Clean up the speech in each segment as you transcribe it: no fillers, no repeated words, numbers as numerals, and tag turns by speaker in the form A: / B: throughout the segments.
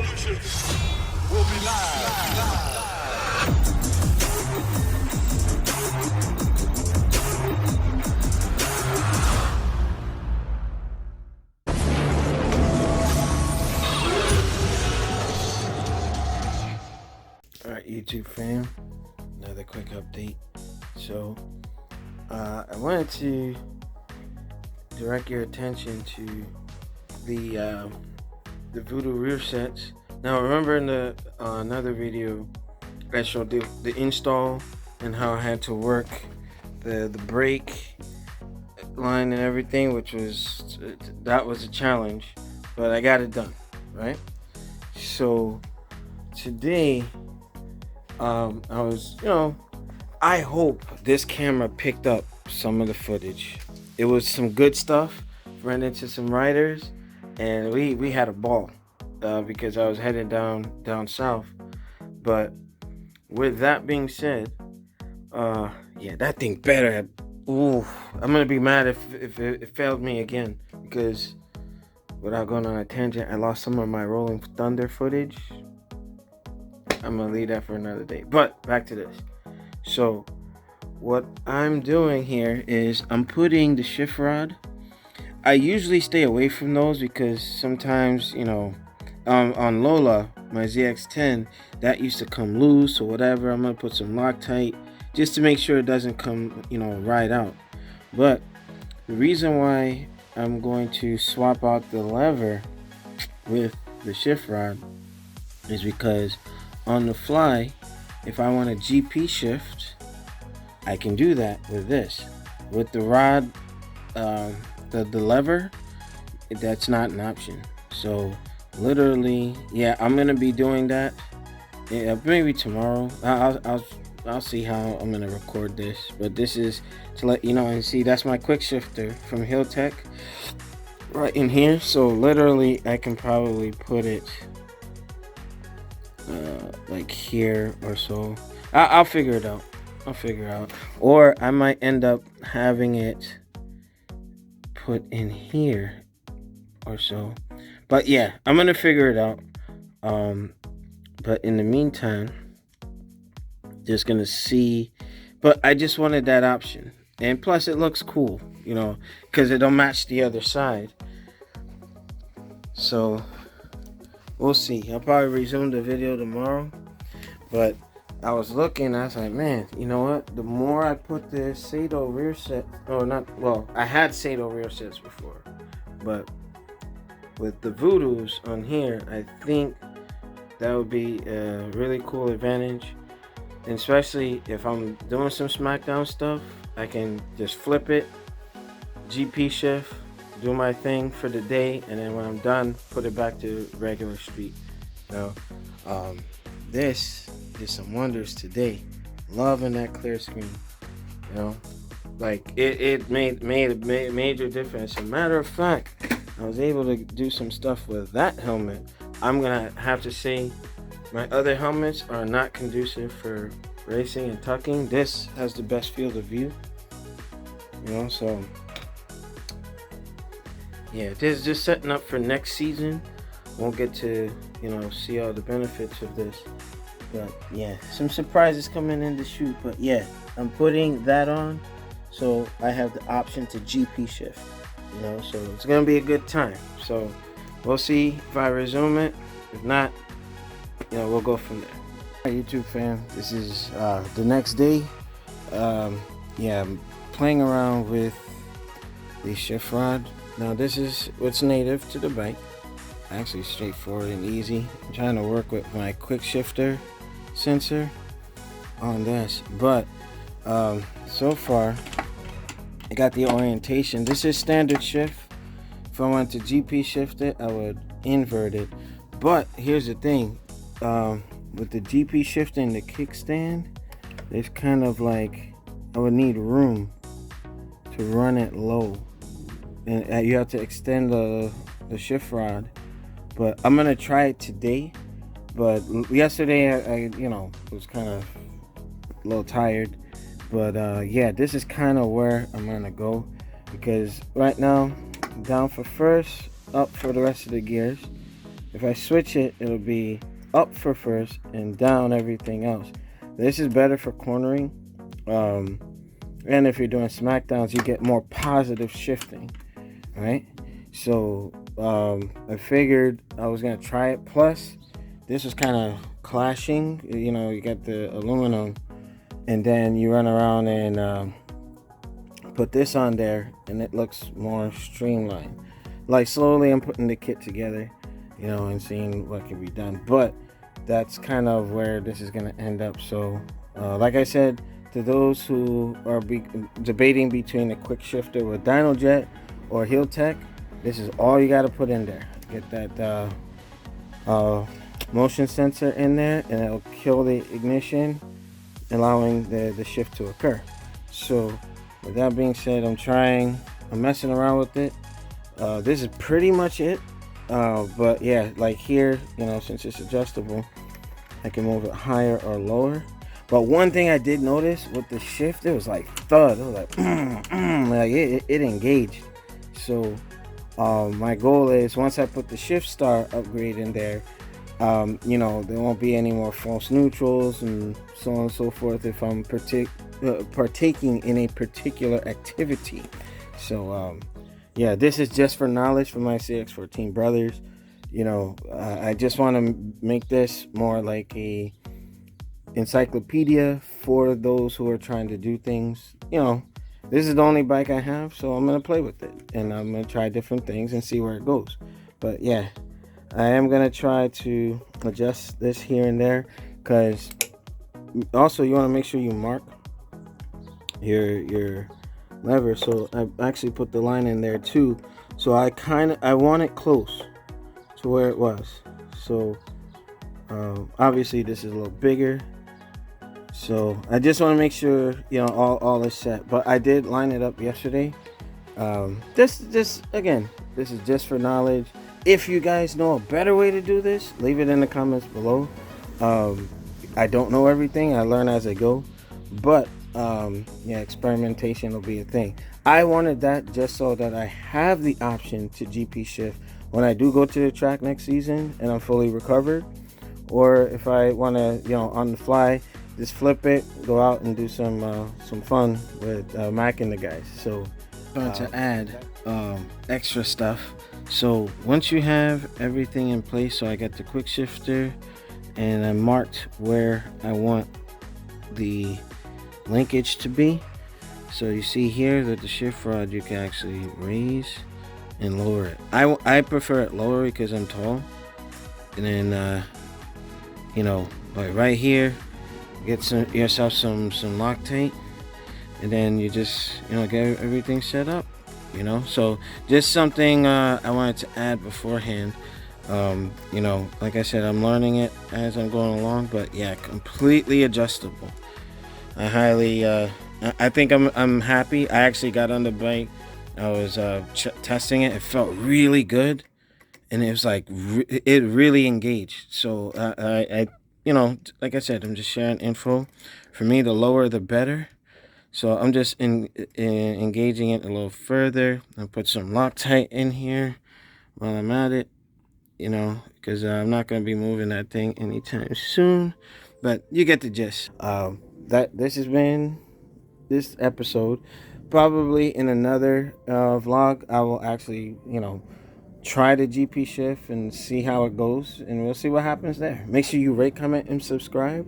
A: We'll be live.
B: Alright, YouTube fam, another quick update. So, I wanted to direct your attention to the Voodoo Rear sets. Now, remember in the another video, I showed the install and how I had to work the brake line and everything, which was a challenge, but I got it done, right? So today, I was, I hope this camera picked up some of the footage. It was some good stuff. Ran into some riders, and we had a ball because I was headed down south. But with that being said, yeah, that thing better. Ooh, I'm gonna be mad if it failed me again, because without going on a tangent, I lost some of my Rolling Thunder footage. I'm gonna leave that for another day. But back to this. So what I'm doing here is I'm putting the shift rod. I usually stay away from those because sometimes, on Lola, my ZX10, that used to come loose or whatever. I'm gonna put some Loctite just to make sure it doesn't come, right out. But the reason why I'm going to swap out the lever with the shift rod is because on the fly, if I want a GP shift, I can do that with this. With the rod, the lever, that's not an option. So literally, yeah, I'm gonna be doing that. Yeah, maybe tomorrow. I'll see how I'm gonna record this. But this is to let you know, and see, that's my quick shifter from healtech right in here. So literally, I can probably put it like here or so. I'll figure it out. Or I might end up having it put in here or so. But yeah, I'm gonna figure it out. But in the meantime, just gonna see. But I just wanted that option, and plus it looks cool, because it don't match the other side. So we'll see. I'll probably resume the video tomorrow. But I was looking, I was like, man, you know what? The more I put the Sato rear set, I had Sato rear sets before, but with the Voodoos on here, I think that would be a really cool advantage. And especially if I'm doing some SmackDown stuff, I can just flip it, GP shift, do my thing for the day, and then when I'm done, put it back to regular street. This did some wonders today. Loving that clear screen. Like it made a major difference. As a matter of fact, I was able to do some stuff with that helmet. I'm gonna have to say my other helmets are not conducive for racing and tucking. This has the best field of view. So yeah, this is just setting up for next season. Won't get to, see all the benefits of this. But yeah, some surprises coming in the shoot. But yeah, I'm putting that on, so I have the option to GP shift. So it's gonna be a good time. So we'll see if I resume it. If not, we'll go from there. Hi, YouTube fam, this is the next day. Yeah, I'm playing around with the shift rod. Now this is what's native to the bike. Actually straightforward and easy. I'm trying to work with my quick shifter sensor on this, but so far I got the orientation. This is standard shift. If I wanted to GP shift it, I would invert it. But here's the thing, with the GP shifting the kickstand, it's kind of like I would need room to run it low, and you have to extend the shift rod. But I'm gonna try it today. But yesterday I was kind of a little tired. But yeah, this is kind of where I'm gonna go, because right now down for first, up for the rest of the gears. If I switch it, it'll be up for first and down everything else. This is better for cornering. And if you're doing smackdowns, you get more positive shifting, right? So I figured I was gonna try it. Plus, this was kind of clashing. You know, you got the aluminum, and then you run around and put this on there, and it looks more streamlined. Like slowly, I'm putting the kit together, you know, and seeing what can be done. But that's kind of where this is gonna end up. So, like I said, to those who are debating between a quick shifter with dynojet or healtech, this is all you got to put in there. Get that motion sensor in there, and it'll kill the ignition, allowing the shift to occur. So with that being said, I'm messing around with it. This is pretty much it. But yeah, like here, you know, since it's adjustable, I can move it higher or lower. But one thing I did notice with the shift, it was like thud. It was like, like it engaged. So my goal is, once I put the shift star upgrade in there, you know, there won't be any more false neutrals and so on and so forth if I'm partaking in a particular activity. So yeah, this is just for knowledge for my CX14 brothers. You know, I just want to make this more like a encyclopedia for those who are trying to do things. You know, this is the only bike I have, so I'm gonna play with it, and I'm gonna try different things and see where it goes. But yeah, I am gonna try to adjust this here and there, because also you want to make sure you mark your lever. So I actually put the line in there too, so I want it close to where it was. So obviously this is a little bigger, so I just want to make sure, you know, all is set. But I did line it up yesterday. This again, this is just for knowledge. If you guys know a better way to do this, leave it in the comments below. I don't know everything, I learn as I go, but yeah, experimentation will be a thing. I wanted that just so that I have the option to GP shift when I do go to the track next season and I'm fully recovered, or if I want to, you know, on the fly, just flip it, go out and do some fun with Mac and the guys. So I'm going to add extra stuff. So once you have everything in place, so I got the quick shifter and I marked where I want the linkage to be. So you see here that the shift rod, you can actually raise and lower it. I prefer it lower because I'm tall. And then you know, like right here, get yourself some Loctite, and then you just, you know, get everything set up, you know. So just something I wanted to add beforehand. You know, like I said, I'm learning it as I'm going along, but yeah, completely adjustable. I highly I think I'm happy. I actually got on the bike, I was testing it. It felt really good, and it was like it really engaged. So I you know, like I said, I'm just sharing info. For me, the lower the better. So I'm just engaging it a little further. I put some Loctite in here while I'm at it, you know, because I'm not going to be moving that thing anytime soon. But you get the gist. This has been this episode. Probably in another vlog, I will actually, you know, try the GP shift and see how it goes, and we'll see what happens there. Make sure you rate, comment, and subscribe.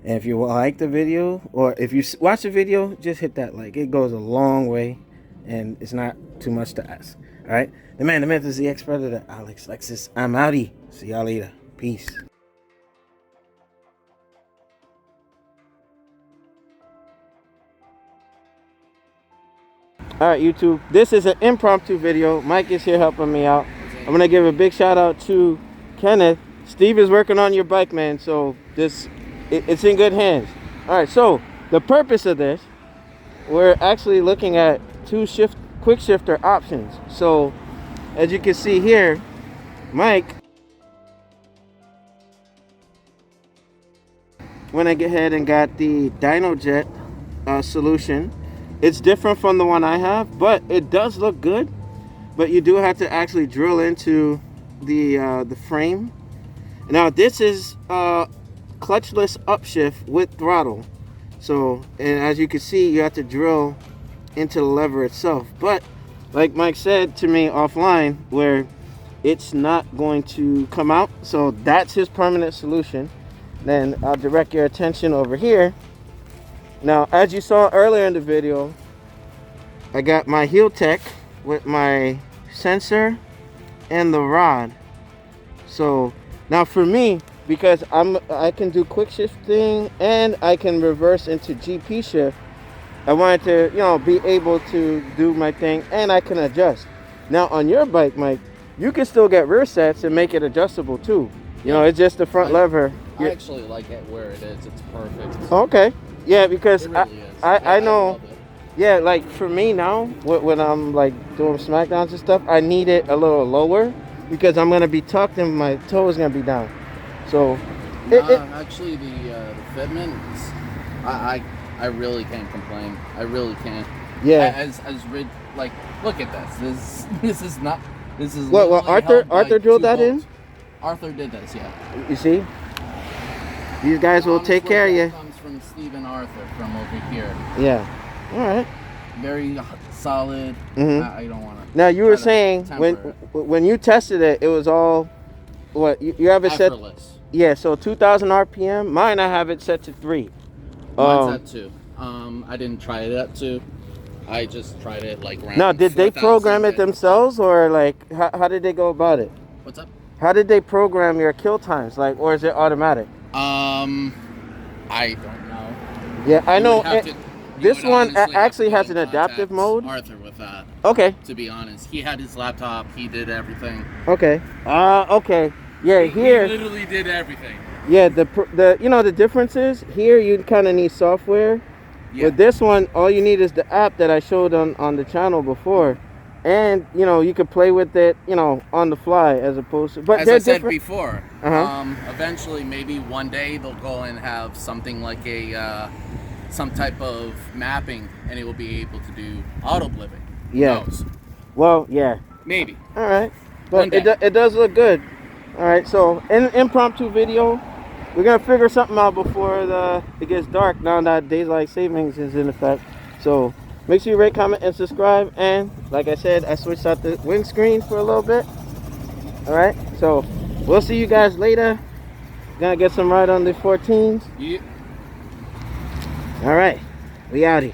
B: And if you like the video, or if you watch the video, just hit that like. It goes a long way, and it's not too much to ask. All right, the man, the myth is the expert of the Alex Lexus. I'm outie. See y'all later. Peace. All right, YouTube, this is an impromptu video. Mike is here helping me out. I'm gonna give a big shout out to Kenneth. Steve is working on your bike, man, so it's in good hands. All right, so the purpose of this, we're actually looking at two quick shifter options. So as you can see here, Mike went ahead and got the dynojet solution. It's different from the one I have, but it does look good. But you do have to actually drill into the frame. Now this is clutchless upshift with throttle. So, and as you can see, you have to drill into the lever itself. But like Mike said to me offline, where it's not going to come out, so that's his permanent solution. Then I'll direct your attention over here. Now, as you saw earlier in the video, I got my healtech with my sensor and the rod. So now for me, because I can do quick shifting and I can reverse into GP shift, I wanted to, you know, be able to do my thing, and I can adjust. Now on your bike, Mike, you can still get rear sets and make it adjustable too. You know, it's just the front lever.
C: I actually like it where it is. It's perfect.
B: Okay. Yeah, because
C: It really is.
B: I know.
C: love it.
B: Yeah, like for me now, when I'm like doing smackdowns and stuff, I need it a little lower because I'm gonna be tucked and my toe is gonna be down. So,
C: Actually, the fitment, I really can't complain. I really can't.
B: Yeah.
C: Like, look at this. This is not. This is
B: Well,
C: literally
B: Arthur
C: held by
B: drilled
C: 2
B: that
C: bolts.
B: in.
C: Arthur did this, yeah.
B: You see, these guys will take care of you.
C: Comes from Stephen Arthur from over here.
B: Yeah. All right.
C: Very solid.
B: Mhm.
C: I don't want to.
B: Now you were saying when you tested it, it was all what you have it set.
C: Effortless.
B: Yeah. So 2,000 RPM. Mine, I have it set to 3.
C: Mine's at 2. I didn't try it at 2. I just tried it like around.
B: Now, did they
C: 4,000
B: program it
C: and-
B: themselves, or like how did they go about it?
C: What's up?
B: How did they program your kill times, like, or is it automatic?
C: I don't know.
B: Yeah, I
C: You
B: know.
C: would have to- you
B: This
C: would
B: one
C: honestly have
B: actually
C: to
B: has an adaptive
C: contact
B: mode.
C: Arthur with that.
B: Okay.
C: To be honest, he had his laptop. He did everything.
B: Okay. Okay. Yeah,
C: He
B: here.
C: literally did everything.
B: Yeah, the you know the difference is here you kind of need software.
C: Yeah.
B: With this one, all you need is the app that I showed on the channel before, and you know you can play with it, you know, on the fly as opposed to. But
C: As
B: they're
C: I said
B: different.
C: before,
B: Uh-huh.
C: eventually, maybe one day they'll go and have something like a some type of mapping, and it will be able to do auto blipping. Who
B: Yeah.
C: knows?
B: Well, yeah.
C: Maybe.
B: All right,
C: One
B: but
C: day.
B: it does look good. All right, so in impromptu video, we're gonna figure something out before it gets dark. Now that daylight savings is in effect, so make sure you rate, comment, and subscribe. And like I said, I switched out the windscreen for a little bit. All right, so we'll see you guys later. Gonna get some ride on the 14s.
C: Yeah.
B: All right, we outie.